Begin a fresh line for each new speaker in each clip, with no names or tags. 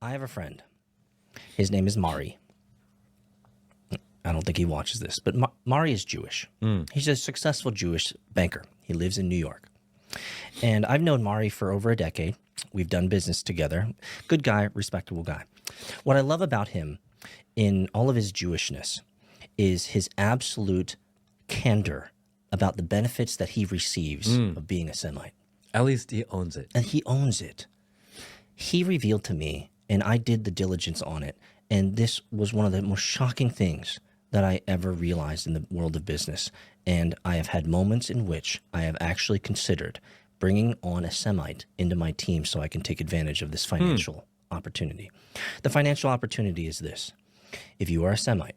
I have a friend. His name is Mari. I don't think he watches this, but Mari is Jewish. He's a successful Jewish banker. He lives in New York. And I've known Mari for over a decade. We've done business together. Good guy, respectable guy. What I love about him in all of his Jewishness is his absolute candor about the benefits that he receives of being a Semite.
At least he owns it.
And he owns it. He revealed to me, and I did the diligence on it, and this was one of the most shocking things that I ever realized in the world of business. And I have had moments in which I have actually considered bringing on a Semite into my team so I can take advantage of this financial opportunity. The financial opportunity is this. If you are a Semite,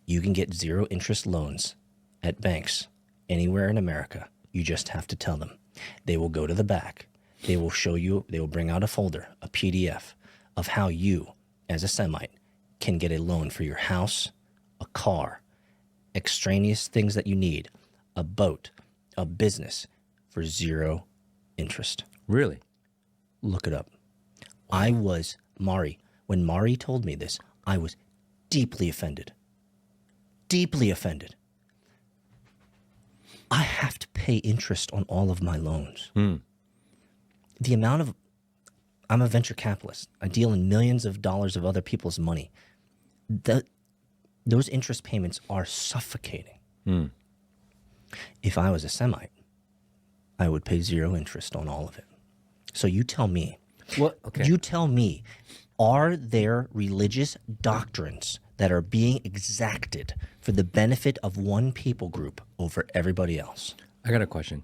you can get zero interest loans at banks anywhere in America. You just have to tell them. They will go to the back. They will show you, they will bring out a folder, a PDF of how you, as a Semite, can get a loan for your house, a car, extraneous things that you need, a boat, a business for zero interest.
Really?
Look it up. I was Mari. When Mari told me this, I was deeply offended. Deeply offended. I have to pay interest on all of my loans. The amount of, I'm a venture capitalist. I deal in millions of dollars of other people's money. Those interest payments are suffocating. If I was a Semite, I would pay zero interest on all of it. So you tell me, you tell me, are there religious doctrines that are being exacted for the benefit of one people group over everybody else?
I got a question.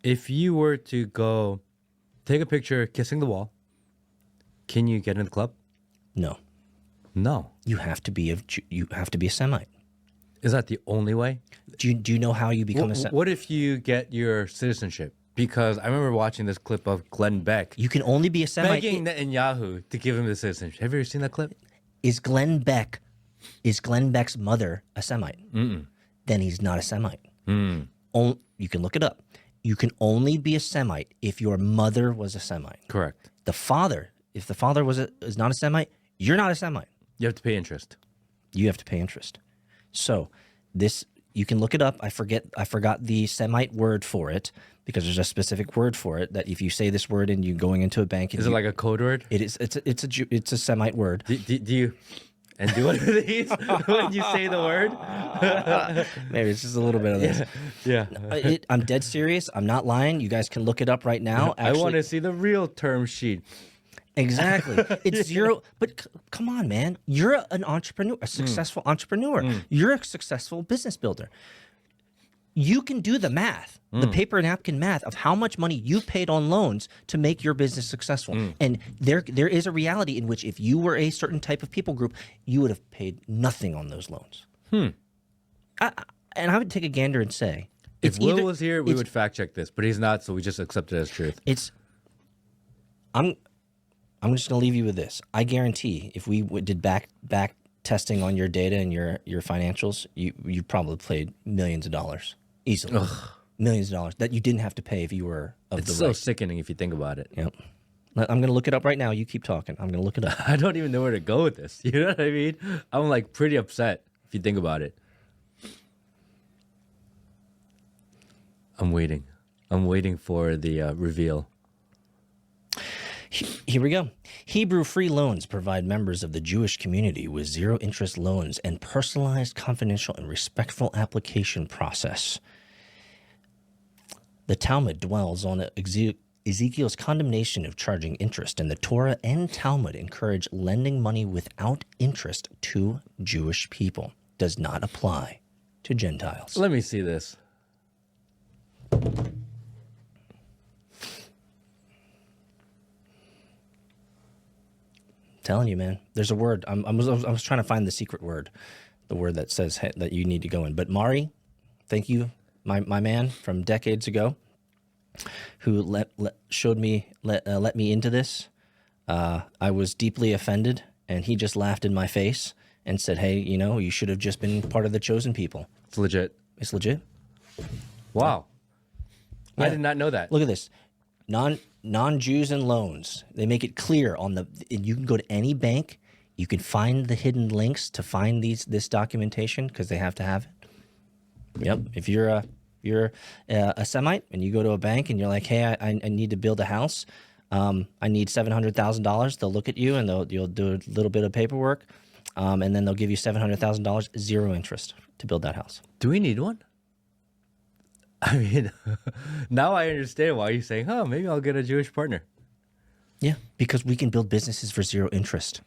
If you were to go take a picture kissing the wall, can you get in the club?
No.
No.
You have to be a Semite.
Is that the only way?
Do you know how you become a Semite?
What if you get your citizenship? Because I remember watching this clip of Glenn Beck
You can only be a Semite.
begging Netanyahu to give him the citizenship. Have you ever seen that clip?
Is Glenn Beck's mother a Semite? Then he's not a Semite. You can look it up. You can only be a Semite if your mother was a Semite.
Correct.
If the father is not a Semite, you're not a Semite.
You have to pay interest.
You have to pay interest. So this, you can look it up. I forgot the Semite word for it because there's a specific word for it that if you say this word and you're going into a bank.
Is it like a code word?
It is. It's a Semite word.
Do you and do one of these when you say the word?
Maybe it's just a little bit of this.
Yeah.
I'm dead serious. I'm not lying. You guys can look it up right now.
I want to see the real term sheet.
Exactly. It's zero. But come on, man. You're an entrepreneur, a successful entrepreneur. You're a successful business builder. You can do the math, the paper napkin math of how much money you paid on loans to make your business successful. And there is a reality in which if you were a certain type of people group, you would have paid nothing on those loans. And I would take a gander and say,
If Will was here, we would fact check this, but he's not, so we just accept it as truth.
I'm just going to leave you with this. I guarantee if we did back testing on your data and your financials, you probably paid millions of dollars easily. Millions of dollars that you didn't have to pay if you were of
It's
the
so
right.
sickening if you think about it.
Yep. I'm going to look it up right now. You keep talking. I'm going to look it up.
I don't even know where to go with this. You know what I mean? I'm like pretty upset if you think about it. I'm waiting. I'm waiting for the reveal.
Here we go. Hebrew Free Loans provide members of the Jewish community with zero interest loans and personalized, confidential, and respectful application process. The Talmud dwells on Ezekiel's condemnation of charging interest, and the Torah and Talmud encourage lending money without interest to Jewish people. Does not apply to Gentiles.
Let me see this.
Telling you, man. There's a word. I was trying to find the secret word, the word that says that you need to go in. But Mari, thank you, my man from decades ago, who let me into this. I was deeply offended, and he just laughed in my face and said, "Hey, you should have just been part of the chosen people."
It's legit.
It's legit.
Wow.
Yeah.
I did not know that.
Look at this. non-Jews and loans. They make it clear on the. And you can go to any bank. You can find the hidden links to find this documentation because they have to have it. Yep. If you're a Semite and you go to a bank and you're like, hey, I need to build a house. I need $700,000. They'll look at you and you'll do a little bit of paperwork, and then they'll give you $700,000, zero interest to build that house.
Do we need one? I mean, now I understand why you're saying, "Oh, maybe I'll get a Jewish partner."
Yeah, because we can build businesses for zero interest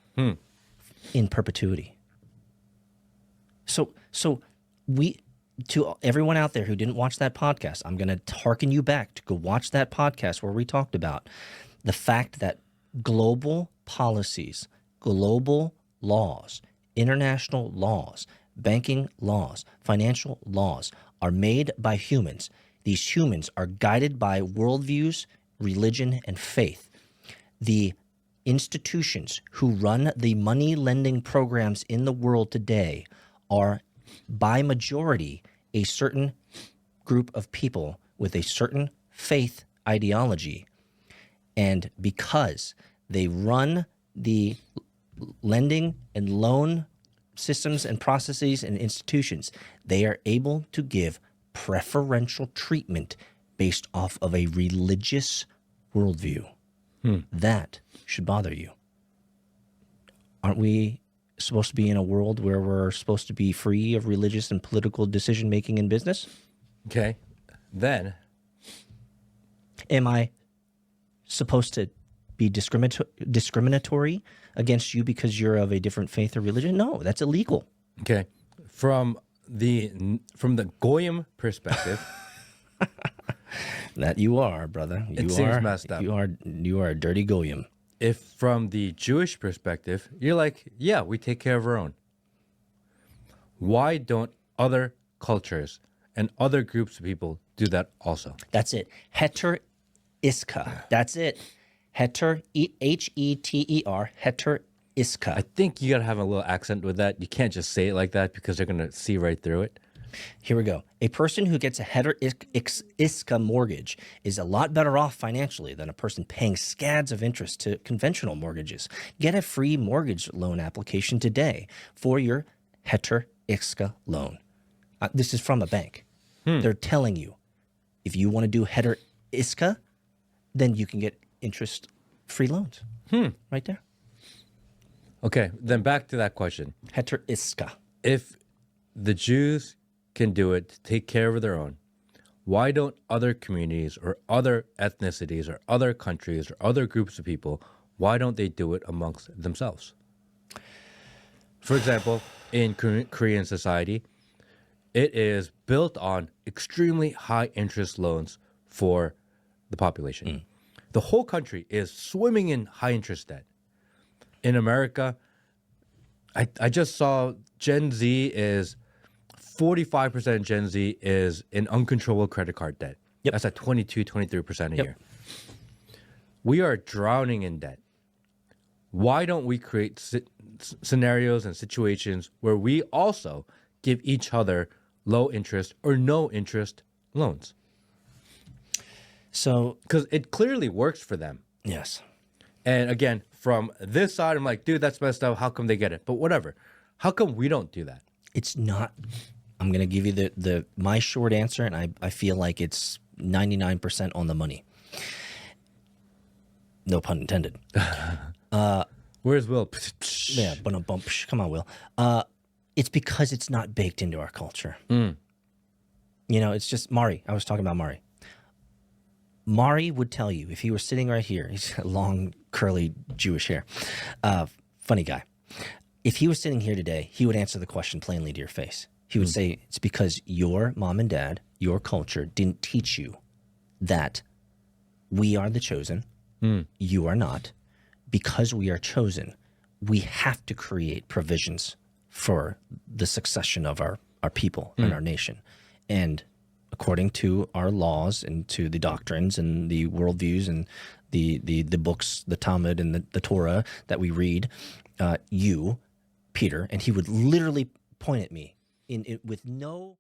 in perpetuity. So to everyone out there who didn't watch that podcast, I'm going to hearken you back to go watch that podcast where we talked about the fact that global policies, global laws, international laws, banking laws, financial laws are made by humans. These humans are guided by worldviews, religion, and faith. The institutions who run the money lending programs in the world today are by majority a certain group of people with a certain faith ideology. And because they run the lending and loan systems and processes and institutions, they are able to give preferential treatment based off of a religious worldview. That should bother you. Aren't we supposed to be in a world where we're supposed to be free of religious and political decision making in business?
Okay, then
Am I supposed to be discriminatory against you because you're of a different faith or religion? No, that's illegal.
okay, from the Goyim perspective,
That you are, brother. You
seems
are
messed up.
You are a dirty goyim.
if from the Jewish perspective, you're like, yeah, we take care of our own. Why don't other cultures and other groups of people do that also?
That's it. Heter iska. That's it. Heter, Heter, heter iska.
I think you gotta have a little accent with that. You can't just say it like that because they're gonna see right through it.
Here we go. A person who gets a heter iska mortgage is a lot better off financially than a person paying scads of interest to conventional mortgages. Get a free mortgage loan application today for your heter iska loan. This is from a bank. They're telling you, if you want to do heter iska, then you can get interest-free loans. Right there.
Okay, then back to that question.
Heter iska.
If the Jews can do it to take care of their own, why don't other communities or other ethnicities or other countries or other groups of people, why don't they do it amongst themselves? For example, in Korean society, it is built on extremely high interest loans for the population. The whole country is swimming in high interest debt. In America, I just saw Gen Z is 45% Gen Z is in uncontrollable credit card debt.
Yep.
That's at 22, 23% a year. We are drowning in debt. Why don't we create scenarios and situations where we also give each other low interest or no interest loans?
So,
Because it clearly works for them.
yes.
And again, from this side, I'm like, dude, that's messed up. How come they get it? But whatever. How come we don't do that?
It's not. I'm going to give you my short answer, and I feel like it's 99% on the money. No pun intended.
Where's Will?
Yeah, bump. Come on, Will. It's because it's not baked into our culture. You know, it's just Mari. I was talking about Mari. Mari would tell you if he were sitting right here. He's got long, curly Jewish hair. Funny guy. If he was sitting here today, he would answer the question plainly to your face. He would say, it's because your mom and dad, your culture, didn't teach you that we are the chosen. You are not. Because we are chosen, we have to create provisions for the succession of our people and our nation. And according to our laws and to the doctrines and the worldviews and the books, the Talmud and the Torah that we read, you, Peter, and he would literally point at me with no